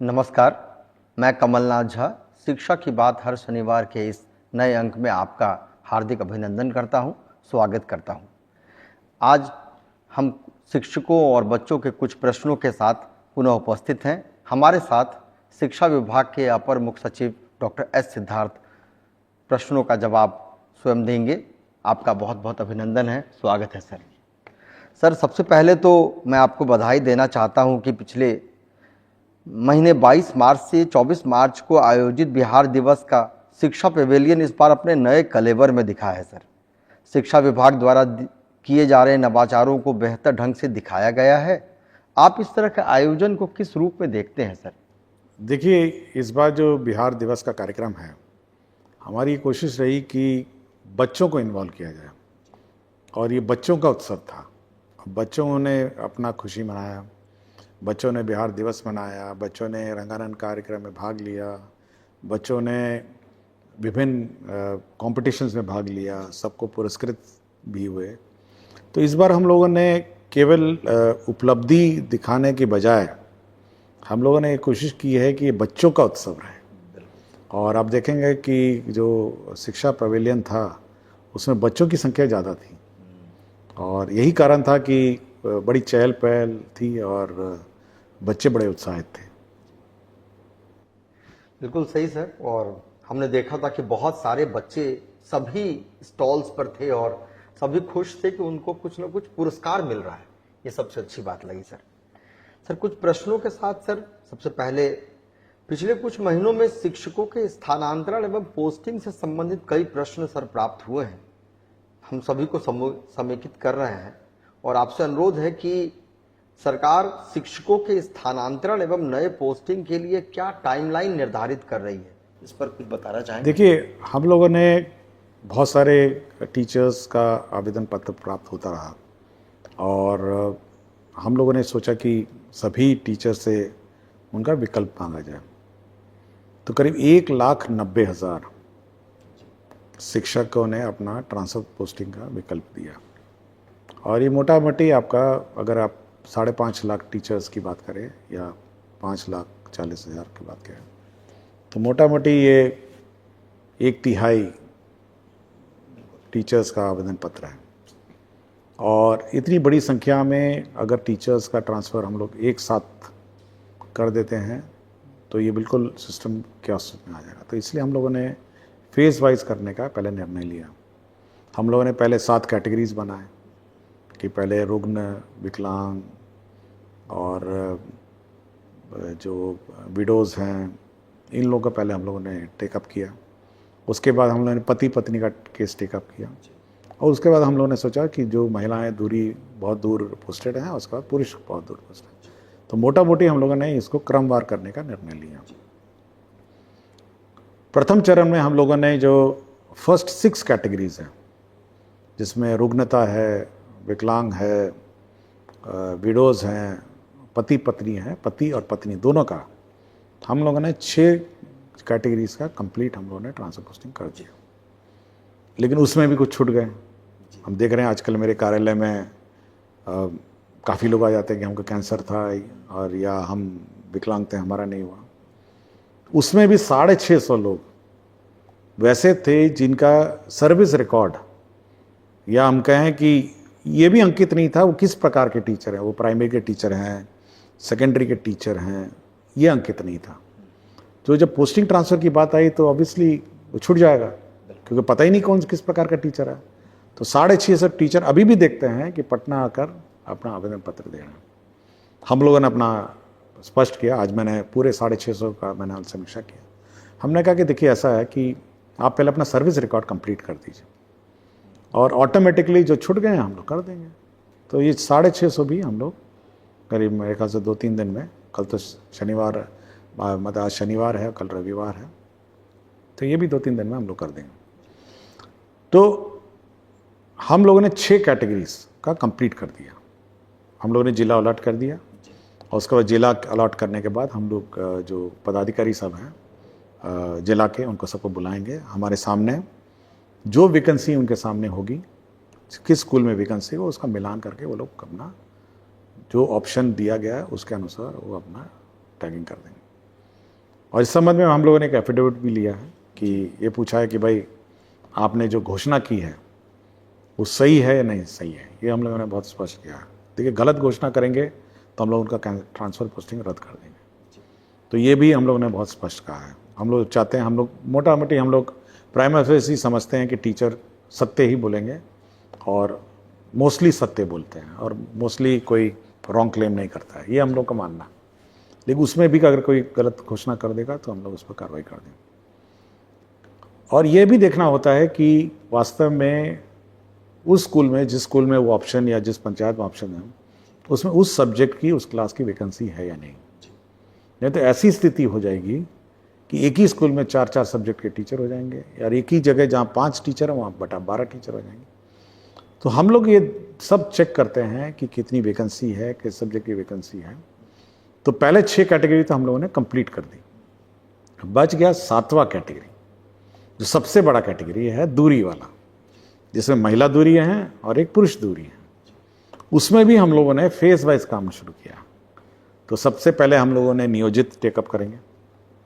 नमस्कार, मैं कमलनाथ झा। शिक्षा की बात हर शनिवार के इस नए अंक में आपका हार्दिक अभिनंदन करता हूं, स्वागत करता हूं। आज हम शिक्षकों और बच्चों के कुछ प्रश्नों के साथ पुनः उपस्थित हैं। हमारे साथ शिक्षा विभाग के अपर मुख्य सचिव डॉक्टर एस सिद्धार्थ प्रश्नों का जवाब स्वयं देंगे। आपका बहुत बहुत अभिनंदन है, स्वागत है सर। सर, सबसे पहले तो मैं आपको बधाई देना चाहता हूं कि पिछले महीने 22 मार्च से 24 मार्च को आयोजित बिहार दिवस का शिक्षा पेवेलियन इस बार अपने नए कलेवर में दिखा है सर। शिक्षा विभाग द्वारा किए जा रहे नवाचारों को बेहतर ढंग से दिखाया गया है। आप इस तरह के आयोजन को किस रूप में देखते हैं सर? देखिए, इस बार जो बिहार दिवस का कार्यक्रम है, हमारी कोशिश रही कि बच्चों को इन्वॉल्व किया जाए और ये बच्चों का उत्सव था। बच्चों ने अपना खुशी मनाया, बच्चों ने बिहार दिवस मनाया, बच्चों ने रंगारंग कार्यक्रम में भाग लिया, बच्चों ने विभिन्न कॉम्पिटिशन्स में भाग लिया, सबको पुरस्कृत भी हुए। तो इस बार हम लोगों ने केवल उपलब्धि दिखाने के बजाय हम लोगों ने कोशिश की है कि ये बच्चों का उत्सव रहे। और आप देखेंगे कि जो शिक्षा पवेलियन था उसमें बच्चों की संख्या ज़्यादा थी और यही कारण था कि बड़ी चहल पहल थी और बच्चे बड़े उत्साहित थे। बिल्कुल सही सर। और हमने देखा था कि बहुत सारे बच्चे सभी स्टॉल्स पर थे और सभी खुश थे कि उनको कुछ ना कुछ पुरस्कार मिल रहा है। ये सबसे अच्छी बात लगी सर। सर, कुछ प्रश्नों के साथ सर, सबसे पहले पिछले कुछ महीनों में शिक्षकों के स्थानांतरण एवं पोस्टिंग से संबंधित कई प्रश्न सर प्राप्त हुए हैं। हम सभी को समेकित कर रहे हैं और आपसे अनुरोध है कि सरकार शिक्षकों के स्थानांतरण एवं नए पोस्टिंग के लिए क्या टाइमलाइन निर्धारित कर रही है, इस पर कुछ बताना चाहेंगे? देखिए, हम लोगों ने बहुत सारे टीचर्स का आवेदन पत्र प्राप्त होता रहा और हम लोगों ने सोचा कि सभी टीचर से उनका विकल्प मांगा जाए। तो करीब 1,90,000 शिक्षकों ने अपना ट्रांसफर पोस्टिंग का विकल्प दिया और ये मोटा मोटी आपका, अगर आप 5.5 लाख टीचर्स की बात करें या 5,40,000 की बात करें, तो मोटा मोटी ये 1/3 टीचर्स का आवेदन पत्र है। और इतनी बड़ी संख्या में अगर टीचर्स का ट्रांसफ़र हम लोग एक साथ कर देते हैं तो ये बिल्कुल सिस्टम कैओस में आ जाएगा। तो इसलिए हम लोगों ने फेज़ वाइज करने का पहले निर्णय लिया। हम लोगों ने पहले 7 कैटेगरीज बनाए कि पहले रुग्ण, विकलांग और जो विडोज़ हैं, इन लोगों का पहले हम लोगों ने टेकअप किया। उसके बाद हम लोगों ने पति पत्नी का केस टेकअप किया और उसके बाद हम लोगों ने सोचा कि जो महिलाएं बहुत दूर पोस्टेड हैं, उसके बाद पुरुष बहुत दूर पोस्टेड। तो मोटा मोटी हम लोगों ने इसको क्रमवार करने का निर्णय लिया। प्रथम चरण में हम लोगों ने जो फर्स्ट 6 कैटेगरीज हैं, जिसमें रुग्णता है, विकलांग है, विडोज़ हैं, पति पत्नी हैं, पति और पत्नी दोनों का, हम लोगों ने 6 कैटेगरीज का कंप्लीट हम लोगों ने ट्रांसफर पोस्टिंग कर दिया। लेकिन उसमें भी कुछ छूट गए। हम देख रहे हैं आजकल मेरे कार्यालय में काफ़ी लोग आ जाते हैं कि हमको कैंसर था और या हम विकलांग थे, हमारा नहीं हुआ। उसमें भी 650 लोग वैसे थे जिनका सर्विस रिकॉर्ड, या हम कहें कि ये भी अंकित नहीं था वो किस प्रकार के टीचर हैं, वो प्राइमरी के टीचर हैं, सेकेंडरी के टीचर हैं, ये अंकित नहीं था। तो जब पोस्टिंग ट्रांसफ़र की बात आई तो ऑब्वियसली वो छूट जाएगा, क्योंकि पता ही नहीं कौन किस प्रकार का टीचर है। तो 650 टीचर अभी भी देखते हैं कि पटना आकर अपना आवेदन पत्र देना। हम लोगों ने अपना स्पष्ट किया। आज मैंने पूरे 650 का मैंने समीक्षा किया। हमने कहा कि देखिए, ऐसा है कि आप पहले अपना सर्विस रिकॉर्ड कंप्लीट कर दीजिए और ऑटोमेटिकली जो छूट गए हैं हम लोग कर देंगे। तो ये 650 भी हम लोग करीब मेरे ख्याल से 2-3 दिन में, कल तो शनिवार, मतलब आज शनिवार है, कल रविवार है, तो ये भी 2-3 दिन में हम लोग कर देंगे। तो हम लोगों ने 6 कैटेगरीज का कंप्लीट कर दिया। हम लोगों ने जिला अलॉट कर दिया और उसके बाद जिला अलॉट करने के बाद हम लोग जो पदाधिकारी सब हैं जिला के, उनको सबको बुलाएंगे। हमारे सामने जो वैकेंसी उनके सामने होगी, किस स्कूल में वैकेंसी हो, उसका मिलान करके वो लोग अपना जो ऑप्शन दिया गया है उसके अनुसार वो अपना टैगिंग कर देंगे। और इस संबंध में हम लोगों ने एक एफिडेविट भी लिया है कि ये पूछा है कि भाई आपने जो घोषणा की है वो सही है या नहीं सही है, ये हम लोगों ने बहुत स्पष्ट किया है। देखिए, गलत घोषणा करेंगे तो हम लोग उनका ट्रांसफ़र पोस्टिंग रद्द कर देंगे, तो ये भी हम लोगों ने बहुत स्पष्ट कहा है। हम लोग चाहते हैं, हम लोग मोटा मोटी हम लोग प्राइमरी फेस ही समझते हैं कि टीचर सत्य ही बोलेंगे और मोस्टली सत्य बोलते हैं और मोस्टली कोई रॉन्ग क्लेम नहीं करता है, ये हम लोग का मानना है। लेकिन उसमें भी अगर कोई गलत घोषणा कर देगा तो हम लोग उस पर कार्रवाई कर देंगे। और ये भी देखना होता है कि वास्तव में उस स्कूल में, जिस स्कूल में वो ऑप्शन या जिस पंचायत में ऑप्शन है, उसमें उस सब्जेक्ट की, उस क्लास की वैकेंसी है या नहीं। नहीं तो ऐसी स्थिति हो जाएगी कि एक ही स्कूल में 4-4 सब्जेक्ट के टीचर हो जाएंगे, यार एक ही जगह जहाँ 5 टीचर हैं वहाँ बटा 12 टीचर हो जाएंगे। तो हम लोग ये सब चेक करते हैं कि कितनी वैकेंसी है, किस सब्जेक्ट की वैकेंसी है। तो पहले 6 कैटेगरी तो हम लोगों ने कंप्लीट कर दी। बच गया 7वां कैटेगरी, जो सबसे बड़ा कैटेगरी है, दूरी वाला, जिसमें महिला दूरी है और एक पुरुष दूरी है। उसमें भी हम लोगों ने फेज वाइज काम शुरू किया। तो सबसे पहले हम लोगों ने नियोजित टेकअप करेंगे,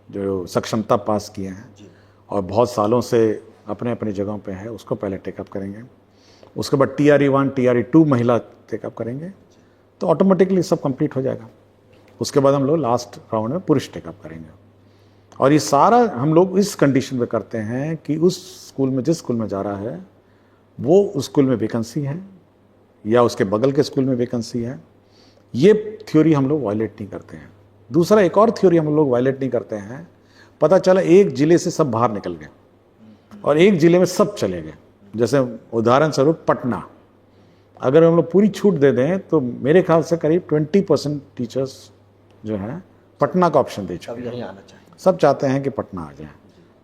जो सक्षमता पास किए हैं और बहुत सालों से अपने अपनी जगहों पे है, उसको पहले टेकअप करेंगे। उसके बाद TRE1 TRE2 महिला टेकअप करेंगे, तो ऑटोमेटिकली सब कंप्लीट हो जाएगा। उसके बाद हम लोग लास्ट राउंड में पुरुष टेकअप करेंगे। और ये सारा हम लोग इस कंडीशन में करते हैं कि उस स्कूल में, जिस स्कूल में जा रहा है, वो उस स्कूल में वैकेंसी है या उसके बगल के स्कूल में वैकेंसी है। ये थ्योरी हम लोग वायलेट नहीं करते हैं। दूसरा, एक और थ्योरी हम लोग वायलेट नहीं करते हैं। पता चला एक जिले से सब बाहर निकल गए और एक जिले में सब चले गए। जैसे उदाहरण स्वरूप पटना, अगर हम लोग पूरी छूट दे दें तो मेरे ख्याल से करीब 20% टीचर्स जो हैं पटना का ऑप्शन दे चुके हैं। आना चाहिए, सब चाहते हैं कि पटना आ जाए।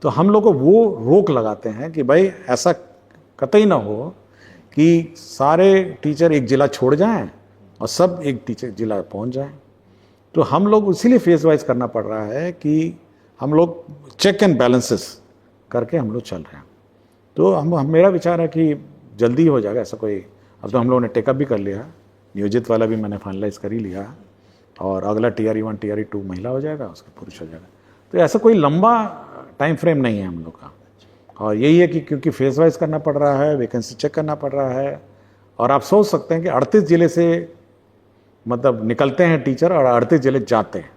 तो हम लोग को वो रोक लगाते हैं कि भाई ऐसा कतई ना हो कि सारे टीचर एक जिला छोड़ जाएं और सब एक टीचर जिला पहुंच जाएं। तो हम लोग इसीलिए फेज वाइज करना पड़ रहा है कि हम लोग चेक एंड बैलेंसेस करके हम लोग चल रहे हैं। तो हम मेरा विचार है कि जल्दी हो जाएगा ऐसा कोई। अब तो हम लोगों ने टेकअप भी कर लिया, नियोजित वाला भी मैंने फाइनलाइज कर ही लिया, और अगला TRE1 TRE2 महिला हो जाएगा, उसका पुरुष हो जाएगा। तो ऐसा कोई लंबा टाइम फ्रेम नहीं है हम लोग का। और यही है कि क्योंकि फेज वाइज करना पड़ रहा है, वैकेंसी चेक करना पड़ रहा है। और आप सोच सकते हैं कि 38 जिले से मतलब निकलते हैं टीचर और 38 जिले जाते हैं,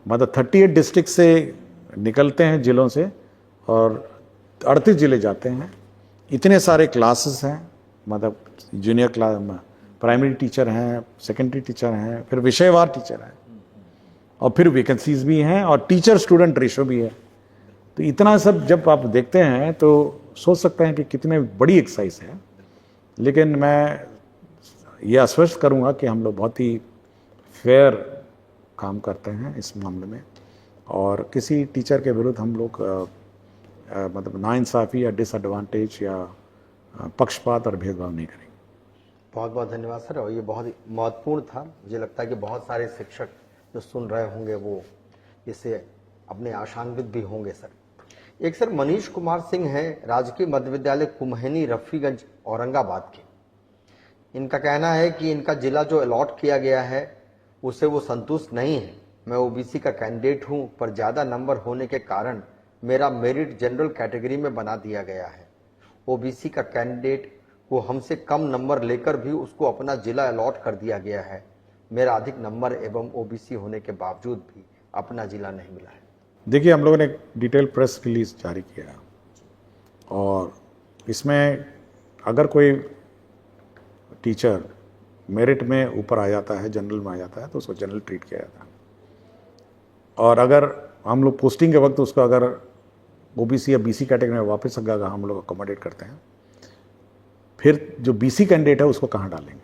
मतलब 38 डिस्ट्रिक्ट से निकलते हैं जिलों से और 38 जिले जाते हैं। इतने सारे क्लासेस हैं, मतलब जूनियर क्लास, प्राइमरी टीचर हैं, सेकेंडरी टीचर हैं, फिर विषयवार टीचर हैं, और फिर वैकेंसीज भी हैं और टीचर स्टूडेंट रेशो भी है। तो इतना सब जब आप देखते हैं तो सोच सकते हैं कि कितने बड़ी एक्सरसाइज है। लेकिन मैं ये आश्वस्त करूंगा कि हम लोग बहुत ही फेयर काम करते हैं इस मामले में, और किसी टीचर के विरुद्ध हम लोग मतलब नाइंसाफ़ी या डिसएडवांटेज या पक्षपात और भेदभाव नहीं करेंगे। बहुत बहुत धन्यवाद सर। और ये बहुत ही महत्वपूर्ण था। मुझे लगता है कि बहुत सारे शिक्षक जो सुन रहे होंगे वो इससे अपने आशान्वित भी होंगे सर। एक सर मनीष कुमार सिंह हैं, राजकीय मध्य विद्यालय कुम्हैनी रफ़ीगंज औरंगाबाद के। इनका कहना है कि इनका जिला जो अलॉट किया गया है उससे वो संतुष्ट नहीं है। मैं OBC का कैंडिडेट हूं, पर ज़्यादा नंबर होने के कारण मेरा मेरिट जनरल कैटेगरी में बना दिया गया है। OBC का कैंडिडेट को हमसे कम नंबर लेकर भी उसको अपना जिला अलॉट कर दिया गया है। मेरा अधिक नंबर एवं OBC होने के बावजूद भी अपना जिला नहीं मिला है। देखिए, हम लोगों ने एक डिटेल प्रेस रिलीज जारी किया और इसमें अगर कोई टीचर मेरिट में ऊपर आ जाता है, जनरल में आ जाता है, तो उसको जनरल ट्रीट किया जाता है। और अगर हम लोग पोस्टिंग के वक्त उसको अगर OBC या BC कैटेगरी में वापस अगर हम लोग अकोमोडेट करते हैं, फिर जो BC कैंडिडेट है उसको कहाँ डालेंगे?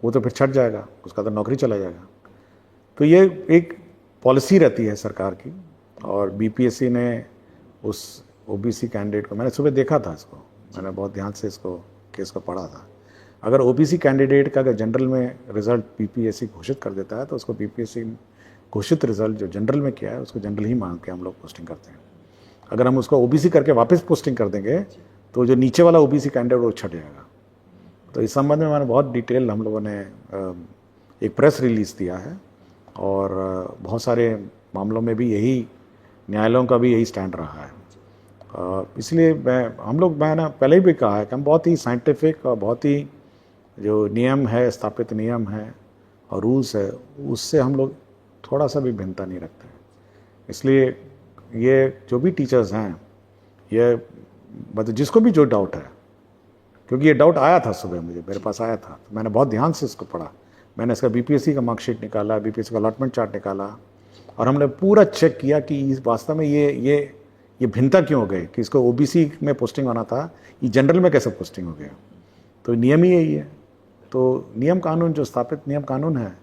वो तो फिर छट जाएगा, उसका तो नौकरी चला जाएगा। तो ये एक पॉलिसी रहती है सरकार की, और BPSC ने उस OBC कैंडिडेट को, मैंने सुबह देखा था इसको, मैंने बहुत ध्यान से इसको केस को पढ़ा था। अगर OBC कैंडिडेट का अगर जनरल में रिजल्ट BPSC घोषित कर देता है तो उसको BPSC घोषित रिजल्ट जो जनरल में किया है उसको जनरल ही मान के हम लोग पोस्टिंग करते हैं। अगर हम उसको OBC करके वापस पोस्टिंग कर देंगे तो जो नीचे वाला OBC कैंडिडेट वो छट जाएगा। तो इस संबंध में मैंने बहुत डिटेल हम लोगों ने एक प्रेस रिलीज़ दिया है, और बहुत सारे मामलों में भी यही, न्यायालयों का भी यही स्टैंड रहा है। इसलिए मैंने पहले भी कहा है कि हम बहुत ही साइंटिफिक और बहुत ही जो नियम है, स्थापित नियम है और रूल्स है, उससे हम लोग थोड़ा सा भी भिन्नता नहीं रखते हैं। इसलिए ये जो भी टीचर्स हैं, ये मतलब जिसको भी जो डाउट है, क्योंकि ये डाउट आया था सुबह मेरे पास आया था, तो मैंने बहुत ध्यान से इसको पढ़ा। मैंने इसका बीपीएससी का मार्कशीट निकाला, बीपीएससी का अलॉटमेंट चार्ट निकाला, और हमने पूरा चेक किया कि इस वास्तव में ये भिन्नता क्यों हो गई, कि इसको ओबीसी में पोस्टिंग होना था, ये जनरल में कैसे पोस्टिंग हो गया। तो नियम ही यही है। तो नियम कानून, जो स्थापित नियम कानून है,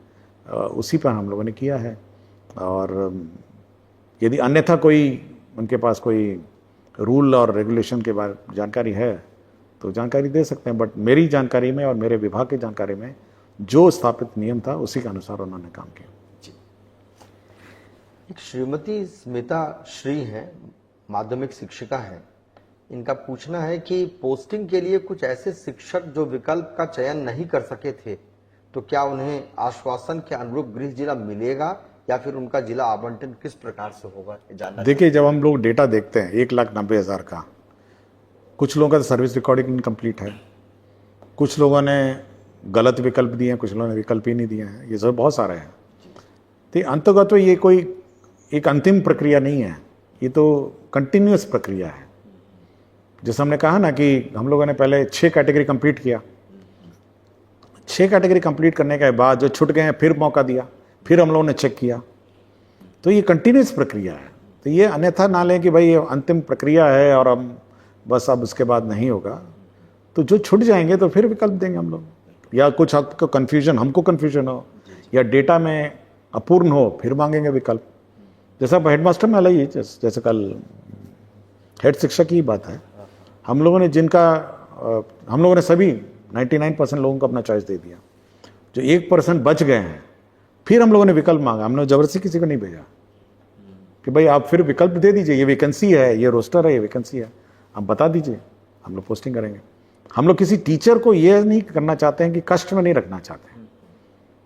उसी पर हम लोगों ने किया है। और यदि अन्यथा कोई उनके पास कोई रूल और रेगुलेशन के बारे में जानकारी है तो जानकारी दे सकते हैं, बट मेरी जानकारी में और मेरे विभाग की जानकारी में जो स्थापित नियम था उसी के अनुसार उन्होंने काम किया। एक श्रीमती स्मिता श्री हैं, माध्यमिक शिक्षिका हैं। इनका पूछना है कि पोस्टिंग के लिए कुछ ऐसे शिक्षक जो विकल्प का चयन नहीं कर सके थे, तो क्या उन्हें आश्वासन के अनुरूप गृह जिला मिलेगा या फिर उनका जिला आवंटन किस प्रकार से होगा, ये जानना। देखिए, जब हम लोग डेटा देखते हैं 1,90,000 का, कुछ लोगों का सर्विस रिकॉर्डिंग इनकम्प्लीट है, कुछ लोगों ने गलत विकल्प दिए हैं, कुछ लोगों ने विकल्प ही नहीं दिए हैं, ये सब बहुत सारे हैं। तो अंततः तो ये कोई एक अंतिम प्रक्रिया नहीं है, ये तो कंटिन्यूअस प्रक्रिया है। जैसे हमने कहा ना कि हम लोगों ने पहले 6 कैटेगरी कंप्लीट किया, 6 कैटेगरी कंप्लीट करने के बाद जो छूट गए हैं फिर मौका दिया, फिर हम लोगों ने चेक किया। तो ये कंटिन्यूस प्रक्रिया है। तो ये अन्यथा ना लें कि भाई ये अंतिम प्रक्रिया है और हम बस अब उसके बाद नहीं होगा। तो जो छूट जाएंगे तो फिर विकल्प देंगे हम लोग, या कुछ आपको कन्फ्यूजन, हमको कन्फ्यूजन हो या डेटा में अपूर्ण हो, फिर मांगेंगे विकल्प। जैसा हेडमास्टर में अलग ही, जैसे कल हेड शिक्षक की बात है, हम लोगों ने सभी 99% लोगों को अपना चॉइस दे दिया। जो 1% बच गए हैं, फिर हम लोगों ने विकल्प मांगा। हमने जबरदस्ती किसी को नहीं भेजा कि भाई आप फिर विकल्प दे दीजिए, ये वैकेंसी है, ये रोस्टर है, ये वैकेंसी है, आप बता दीजिए, हम लोग पोस्टिंग करेंगे। हम लोग किसी टीचर को ये नहीं करना चाहते हैं कि कष्ट में नहीं रखना चाहते हैं।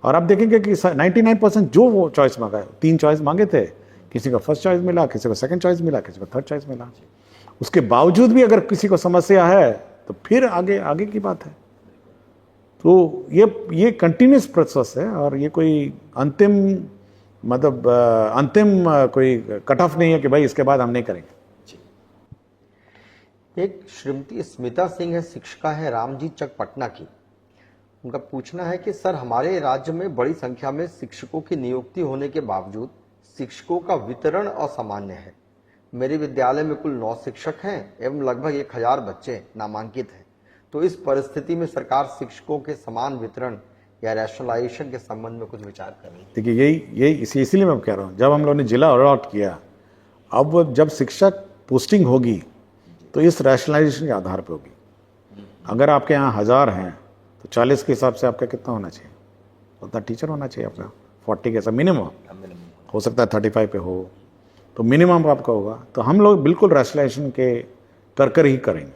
और आप देखेंगे कि 99% जो वो चॉइस मांगा है, 3 चॉइस मांगे थे, किसी को फर्स्ट चॉइस मिला, किसी को सेकंड चॉइस मिला, किसी को थर्ड चॉइस मिला। उसके बावजूद भी अगर किसी को समस्या है तो फिर आगे की बात है। तो ये कंटिन्यूस प्रोसेस है और ये कोई अंतिम कोई कट ऑफ नहीं है कि भाई इसके बाद हम नहीं करेंगे। एक श्रीमती स्मिता सिंह है, शिक्षिका है, रामजी चक पटना की। उनका पूछना है कि सर, हमारे राज्य में बड़ी संख्या में शिक्षकों की नियुक्ति होने के बावजूद शिक्षकों का वितरण असामान्य है। मेरे विद्यालय में कुल 9 शिक्षक हैं एवं लगभग 1000 बच्चे नामांकित हैं। तो इस परिस्थिति में सरकार शिक्षकों के समान वितरण या रैशनलाइजेशन के संबंध में कुछ विचार कर रही है। देखिए, इसीलिए मैं कह रहा हूँ, जब हम लोगों ने जिला अलॉट किया, अब जब शिक्षक पोस्टिंग होगी तो इस रैशनलाइजेशन के आधार पर होगी। अगर आपके यहाँ 1000 हैं तो 40 के हिसाब से आपका कितना होना चाहिए, उतना टीचर होना चाहिए आपका। 40 के हिसाब मिनिमम, हो सकता है 35 पे हो, तो मिनिमम आपका होगा। तो हम लोग बिल्कुल रैशनलाइजेशन के कर ही करेंगे।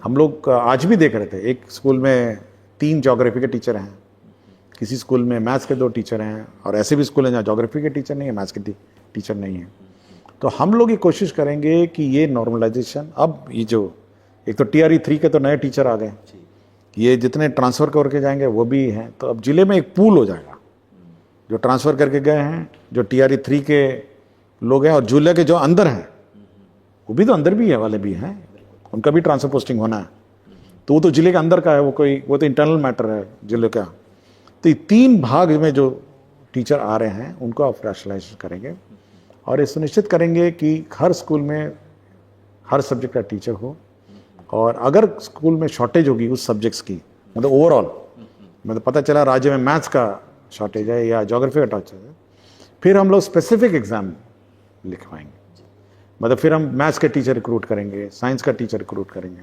हम लोग आज भी देख रहे थे, एक स्कूल में 3 ज्योग्राफी के टीचर हैं, किसी स्कूल में मैथ्स के 2 टीचर हैं, और ऐसे भी स्कूल हैं जहाँ ज्योग्राफी के टीचर नहीं है, मैथ्स के टीचर नहीं है। तो हम लोग ये कोशिश करेंगे कि ये नॉर्मलाइजेशन, अब ये जो एक तो TRE 3 के तो नए टीचर आ गए, ये जितने ट्रांसफ़र करके जाएंगे वो भी हैं। तो अब जिले में एक पूल हो जाएगा, जो ट्रांसफ़र करके गए हैं, जो TRE 3 के लोग हैं, और जिले के जो अंदर हैं, वो भी तो अंदर भी है वाले भी हैं, उनका भी ट्रांसफर पोस्टिंग होना है। तो वो तो जिले के अंदर का है, वो तो इंटरनल मैटर है जिले का। तो ये 3 भाग में जो टीचर आ रहे हैं उनको आप रैशनलाइज करेंगे और ये सुनिश्चित करेंगे कि हर स्कूल में हर सब्जेक्ट का टीचर हो। और अगर स्कूल में शॉर्टेज होगी उस सब्जेक्ट्स की, मतलब ओवरऑल, मतलब पता चला राज्य में मैथ्स का शॉर्टेज है या ज्योग्राफी का शॉर्टेज है, फिर हम लोग स्पेसिफिक एग्जाम लिखवाएंगे। मतलब फिर हम मैथ्स के टीचर रिक्रूट करेंगे, साइंस का टीचर रिक्रूट करेंगे,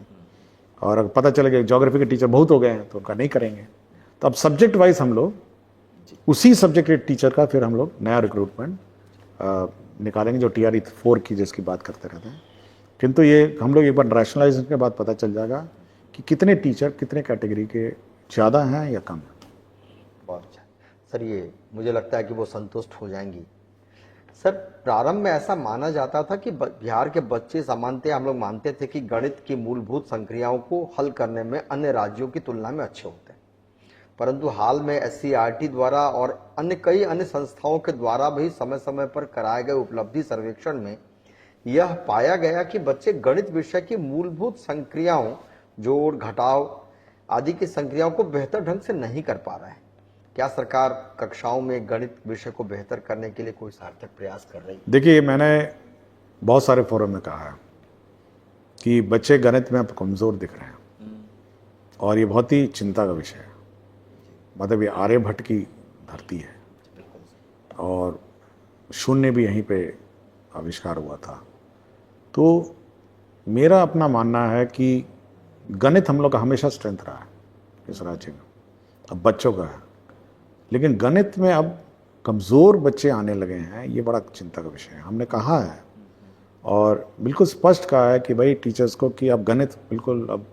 और अगर पता चलेगा ज्योग्राफी के टीचर बहुत हो गए हैं तो उनका नहीं करेंगे। तो अब सब्जेक्ट वाइज हम लोग उसी सब्जेक्ट के टीचर का फिर हम लोग नया रिक्रूटमेंट निकालेंगे, जो TRE 4 की जिसकी बात करते रहते हैं। किंतु ये हम लोग एक बार रैशनलाइजेशन के बाद पता चल जाएगा कि कितने टीचर कितने कैटेगरी के ज़्यादा हैं या कम हैं। बहुत अच्छा सर, ये मुझे लगता है कि वो संतुष्ट हो जाएंगी। सर, प्रारंभ में ऐसा माना जाता था कि बिहार के बच्चे सामान्यतः हम लोग मानते थे कि गणित की मूलभूत संक्रियाओं को हल करने में अन्य राज्यों की तुलना में अच्छे होते हैं। परंतु हाल में एससीईआरटी द्वारा और कई अन्य संस्थाओं के द्वारा भी समय समय पर कराए गए उपलब्धि सर्वेक्षण में यह पाया गया कि बच्चे गणित विषय की मूलभूत संक्रियाओं, जोड़ घटाव आदि की संक्रियाओं को बेहतर ढंग से नहीं कर पा रहे हैं। क्या सरकार कक्षाओं में गणित विषय को बेहतर करने के लिए कोई सार्थक प्रयास कर रही है? देखिए, मैंने बहुत सारे फोरम में कहा है कि बच्चे गणित में अब कमज़ोर दिख रहे हैं और ये बहुत ही चिंता का विषय है। मतलब ये आर्यभट्ट की धरती है और शून्य भी यहीं पे आविष्कार हुआ था। तो मेरा अपना मानना है कि गणित हम लोग का हमेशा स्ट्रेंथ रहा है इस राज्य में, अब बच्चों का है, लेकिन गणित में अब कमज़ोर बच्चे आने लगे हैं। ये बड़ा चिंता का विषय है। हमने कहा है और बिल्कुल स्पष्ट कहा है कि भाई टीचर्स को कि अब गणित बिल्कुल, अब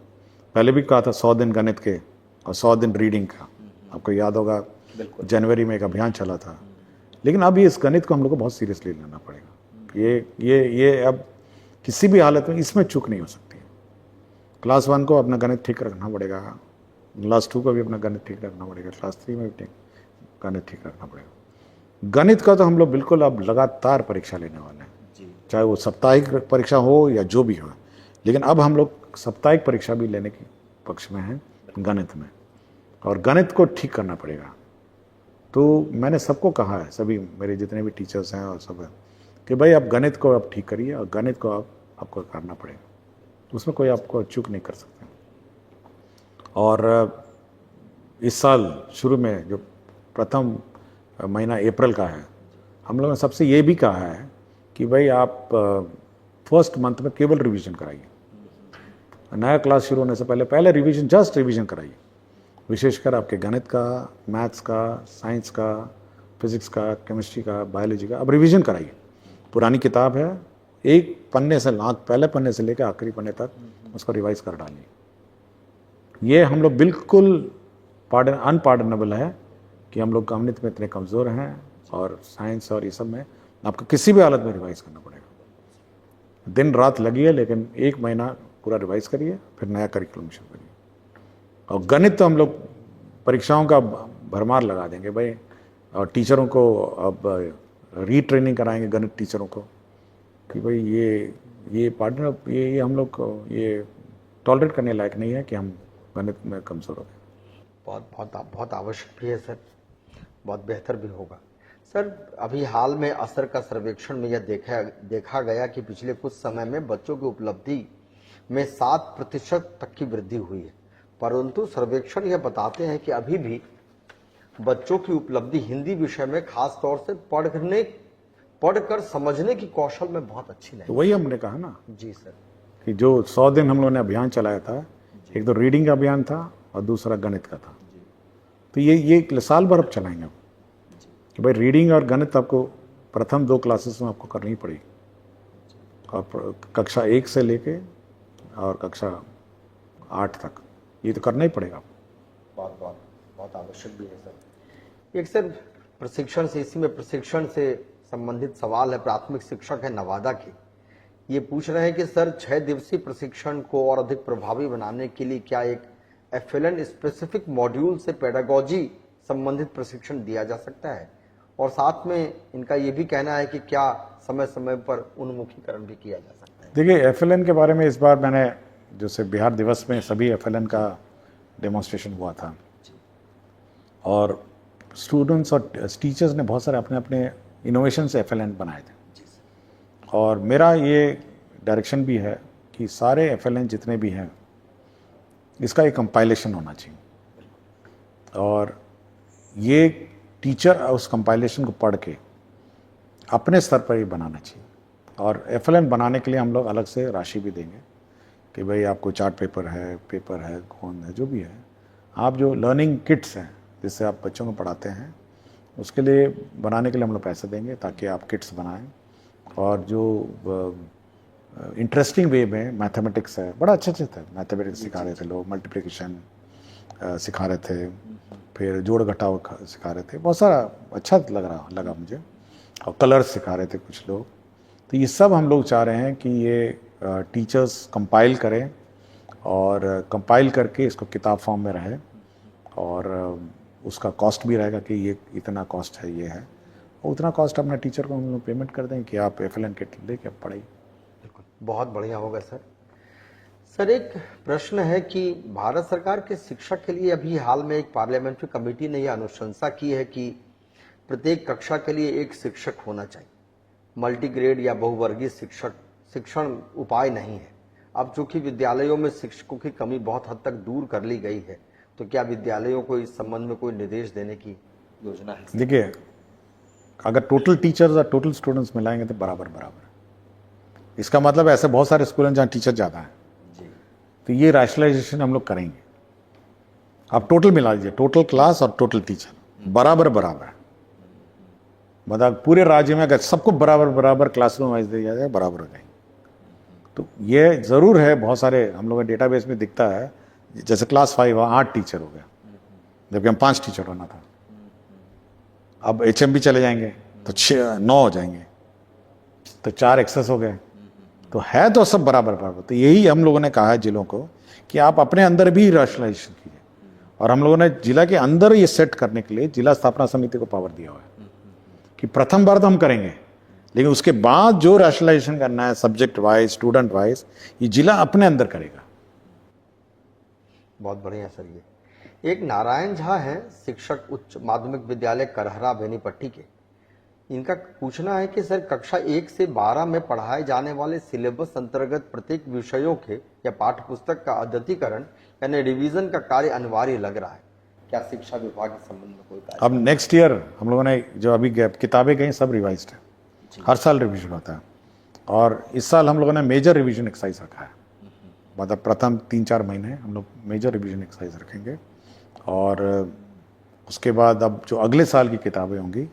पहले भी कहा था 100 दिन गणित के और 100 दिन रीडिंग का, आपको याद होगा जनवरी में एक अभियान चला था। लेकिन अब इस गणित को हम लोग को बहुत सीरियसली लेना पड़ेगा। ये अब किसी भी हालत में इसमें चूक नहीं हो सकती। क्लास 1 को अपना गणित ठीक रखना पड़ेगा, क्लास 2 को भी अपना गणित ठीक रखना पड़ेगा, क्लास 3 में भी गणित ठीक रखना पड़ेगा। गणित का तो हम लोग बिल्कुल अब लगातार परीक्षा लेने वाले हैं, चाहे वो साप्ताहिक परीक्षा हो या जो भी हो। लेकिन अब हम लोग साप्ताहिक परीक्षा भी लेने के पक्ष में हैं गणित में, और गणित को ठीक करना पड़ेगा। तो मैंने सबको कहा है, सभी मेरे जितने भी टीचर्स हैं और सब हैं, कि भाई आप गणित को अब ठीक करिए और गणित को आपको करना पड़ेगा, उसमें कोई आपको चूक नहीं कर सकते। और इस साल शुरू में जो प्रथम महीना अप्रैल का है, हम लोगों ने सबसे ये भी कहा है कि भाई आप फर्स्ट मंथ में केवल रिवीजन कराइए। नया क्लास शुरू होने से पहले रिवीजन, जस्ट रिवीजन कराइए, विशेषकर आपके गणित का, मैथ्स का, साइंस का, फिजिक्स का, केमिस्ट्री का, बायोलॉजी का। अब रिवीजन कराइए। पुरानी किताब है, एक पन्ने से पहले पन्ने से लेकर आखिरी पन्ने तक उसको रिवाइज कर डालिए। ये हम लोग बिल्कुल अनपार्डनेबल है कि हम लोग गणित में इतने कमज़ोर हैं और साइंस और ये सब में आपको किसी भी हालत में रिवाइज करना पड़ेगा। दिन रात लगी है, लेकिन 1 महीना पूरा रिवाइज करिए, फिर नया करिकुलम शुरू करिए। और गणित तो हम लोग परीक्षाओं का भरमार लगा देंगे भाई, और टीचरों को अब रीट्रेनिंग कराएंगे गणित टीचरों को कि भाई ये पार्टनर ये हम लोग को ये टॉलरेट करने लायक नहीं है कि हम गणित में कमज़ोर हो गए। बहुत आवश्यक भी है सर, बहुत बेहतर भी होगा। सर, अभी हाल में असर का सर्वेक्षण में यह देखा गया कि पिछले कुछ समय में बच्चों की उपलब्धि में 7% तक की वृद्धि हुई है, परंतु सर्वेक्षण यह बताते हैं कि अभी भी बच्चों की उपलब्धि हिंदी विषय में खास तौर से पढ़कर समझने की कौशल में बहुत अच्छी नहीं। तो वही हमने कहा ना जी सर, कि जो 100 दिन हम लोगों ने अभियान चलाया था, एक तो रीडिंग का अभियान था और दूसरा गणित का था। तो ये साल भर अब चलाएंगे कि भाई रीडिंग और गणित आपको प्रथम 2 क्लासेस में आपको करनी पड़ेगी, और कक्षा 1 से लेके और कक्षा 8 तक ये तो करना ही पड़ेगा। बहुत आवश्यक भी है सर। एक सर प्रशिक्षण से, इसी में प्रशिक्षण से संबंधित सवाल है। प्राथमिक शिक्षक है नवादा के, ये पूछ रहे हैं कि सर 6 दिवसीय प्रशिक्षण को और अधिक प्रभावी बनाने के लिए क्या एक एफएलएन स्पेसिफिक मॉड्यूल से पेडागोजी संबंधित प्रशिक्षण दिया जा सकता है? और साथ में इनका ये भी कहना है कि क्या समय समय पर उन्मुखीकरण भी किया जा सकता है? देखिए, एफएलएन के बारे में इस बार मैंने जैसे बिहार दिवस में सभी एफएलएन का डेमोन्स्ट्रेशन हुआ था, और स्टूडेंट्स और टीचर्स ने बहुत सारे अपने अपने इनोवेशन से एफएलएन बनाए थे। और मेरा ये डायरेक्शन भी है कि सारे एफएलएन जितने भी हैं, इसका एक कंपाइलेशन होना चाहिए, और ये टीचर उस कंपाइलेशन को पढ़ के अपने स्तर पर ही बनाना चाहिए। और एफएलएन बनाने के लिए हम लोग अलग से राशि भी देंगे कि भाई आपको चार्ट पेपर है, गोंद है, जो भी है, आप जो लर्निंग किट्स हैं जिससे आप बच्चों को पढ़ाते हैं, उसके लिए बनाने के लिए हम लोग पैसे देंगे ताकि आप किट्स बनाएं। और जो इंटरेस्टिंग वे में मैथमेटिक्स है, बड़ा अच्छे था, मैथमेटिक्स सिखा रहे थे लोग, मल्टीप्लिकेशन सिखा रहे थे, फिर जोड़ घटाव सिखा रहे थे, बहुत सारा अच्छा लगा मुझे। और कलर्स सिखा रहे थे कुछ लोग। तो ये सब हम लोग चाह रहे हैं कि ये टीचर्स कंपाइल करें और कंपाइल करके इसको किताब फॉर्म में रहे, और उसका कॉस्ट भी रहेगा कि ये इतना कॉस्ट है, ये है, और उतना कॉस्ट अपना टीचर को हम लोग पेमेंट कर दें कि आप FLN किट लेके आप पढ़ाइए। बिल्कुल, बहुत बढ़िया होगा सर। सर, एक प्रश्न है कि भारत सरकार के शिक्षा के लिए अभी हाल में एक पार्लियामेंट्री कमेटी ने यह अनुशंसा की है कि प्रत्येक कक्षा के लिए एक शिक्षक होना चाहिए। मल्टीग्रेड या बहुवर्गीय शिक्षण उपाय नहीं है। अब चूंकि विद्यालयों में शिक्षकों की कमी बहुत हद तक दूर कर ली गई है, तो क्या विद्यालयों को इस संबंध में कोई निर्देश देने की योजना है? देखिए, अगर टोटल टीचर्स और टोटल स्टूडेंट्स मिलाएंगे तो बराबर बराबर। इसका मतलब ऐसे बहुत सारे स्कूल हैं जहाँ टीचर ज़्यादा है जी। तो ये रैशनलाइजेशन हम लोग करेंगे। आप टोटल मिला लीजिए, टोटल क्लास और टोटल टीचर बराबर बराबर। मतलब पूरे राज्य में अगर सबको बराबर बराबर क्लासरूम वाइज दिया जाए, बराबर हो जाएंगे। तो ये ज़रूर है, बहुत सारे हम लोगों के डेटाबेस में दिखता है, जैसे क्लास 5 8 टीचर हो गया, जबकि हम 5 टीचर होना था। अब HMB चले जाएंगे तो 9 हो जाएंगे, तो 4 एक्सेस हो गए। तो है तो सब बराबर बराबर। तो यही हम लोगों ने कहा है जिलों को कि आप अपने अंदर भी रैशनलाइजेशन कीजिए, और हम लोगों ने जिला के अंदर ये सेट करने के लिए जिला स्थापना समिति को पावर दिया हुआ है कि प्रथम बार तो हम करेंगे, लेकिन उसके बाद जो रैशनलाइजेशन करना है सब्जेक्ट वाइज, स्टूडेंट वाइज, ये जिला अपने अंदर करेगा। बहुत बढ़िया सर। ये एक नारायण झा है, शिक्षक उच्च माध्यमिक विद्यालय करहरा बेनीपट्टी के। इनका पूछना है कि सर, कक्षा 1 से 12 में पढ़ाए जाने वाले सिलेबस अंतर्गत प्रत्येक विषयों के या पाठ्य पुस्तक का अद्यतीकरण यानी रिवीजन का कार्य अनिवार्य लग रहा है। क्या शिक्षा विभाग के संबंध में कोई कार्य? अब नेक्स्ट ईयर हम लोगों ने जो अभी किताबें गई सब रिवाइज्ड है, हर साल रिवीजन होता है, और इस साल हम लोगों ने मेजर रिवीजन एक्सरसाइज रखा है। मतलब प्रथम 3-4 महीने हम लोग मेजर रिवीजन एक्सरसाइज रखेंगे, और उसके बाद अब जो अगले साल की किताबें होंगी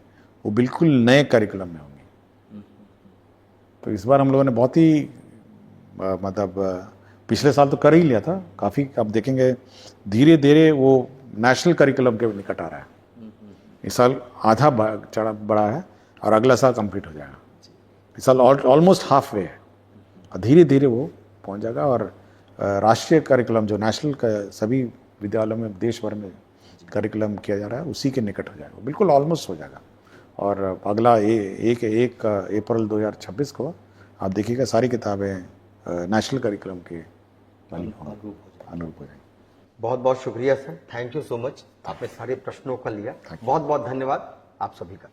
वो बिल्कुल नए करिकुलम में होंगी। तो इस बार हम लोगों ने बहुत ही मतलब पिछले साल तो कर ही लिया था काफ़ी, अब देखेंगे धीरे धीरे वो नेशनल करिकुलम के निकट आ रहा है। इस साल आधा बढ़ा है और अगला साल कंप्लीट हो जाएगा। इस साल ऑलमोस्ट हाफ वे है, और धीरे धीरे वो पहुंच जाएगा, और राष्ट्रीय करिकुलम जो नेशनल का सभी विद्यालयों में देश भर में करिकुलम किया जा रहा है उसी के निकट हो जाएगा, बिल्कुल ऑलमोस्ट हो जाएगा। और अगला 1 अप्रैल 2026 को आप देखिएगा सारी किताबें नेशनल करिकुलम के अनुरूप हो जाएंगी। बहुत बहुत शुक्रिया sir, thank you so much. आपने सारे प्रश्नों का लिया, बहुत बहुत धन्यवाद आप सभी का।